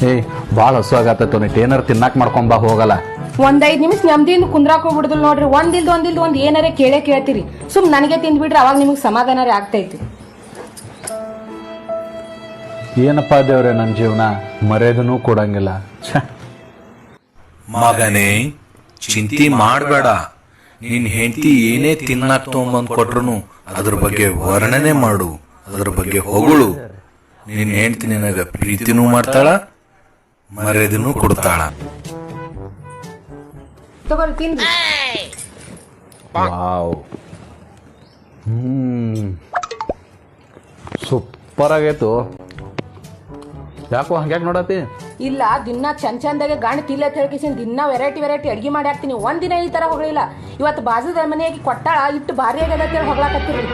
ಏಯ್ ಭಾಳ ಹಸು ಆಗತ್ತೈತೆ ಒಂದಿಟ್ಟು ಏನಾರು ತಿನ್ನಾಕ ಮಾಡ್ಕೊಂಬಾ ಹೋಗಲ್ಲ. ಒಂದ್ 5 ನಿಮಿಷ ನೆಮ್ಮದಿಯಿಂದ ಕುಂದ್ರಾಕ್ ಹೋಗ್ಬಿಡುದಿಲ್ಲ ನೋಡ್ರಿ. ಒಂದ್ ಏನಾರ ಕೇಳ್ತೀರಿ. ಸುಮ್ ನನಗೆ ತಿಂದ್ಬಿಡ್ರಿ, ಅವಾಗ ನಿಮಗ್ ಸಮಾಧಾನ ಆಗ್ತೈತಿ. ಏನಪ್ಪಾ ದೇವ್ರೆ ನನ್ನ ಜೀವನ ಮರ್ಯಾದನೂ ಕೊಡಂಗಿಲ್ಲ. ಮಗನೇ ಚಿಂತೆ ಮಾಡಬೇಡ. ನಿನ್ ಹೆಂಡತಿ ಏನೇ ತಿನ್ನಾಕ್ ತಗೊಂಬಂದ್ ಕೊಟ್ರು ಅದ್ರ ಬಗ್ಗೆ ವರ್ಣನೆ ಮಾಡು, ಅದ್ರ ಬಗ್ಗೆ ಹೊಗಳು. ನಿನ್ ಹೆಂಡತಿ ನಿನಗ ಪ್ರೀತಿನೂ ಮಾಡ್ತಾಳ, ಮರ್ಯಾದನೂ ಕೊಡ್ತಾಳ. ತಗೋರಿ ತಿನ್ರಿ. ವಾವ್, ಸೂಪರ್ ಆಗೈತು. ಯಾಕೋ ಹಂಗ್ಯಾಕೆ ನೋಡತಿ? ಇಲ್ಲ, ದಿನ ಚಂದಾಗೆ ಗಾಣಿ ತಿಲ್ಲ ಹೇಳ್ಕಿಸಿನ್ ದಿನ ವೆರೈಟಿ ಅಡ್ಗೆ ಮಾಡಿ ಹಾಕ್ತೀನಿ. ಒಂದಿನ ಈ ತರ ಹೊಗಳಿಲ್ಲ. ಇವತ್ತು ಬಾಜುದ ಮನೆಯಾಗಿ ಕೊಟ್ಟಾಳ, ಇಟ್ಟು ಭಾರಿ ಆಗ್ಯದ ಹೊಗಳಾಕತ್ತೀರಿ.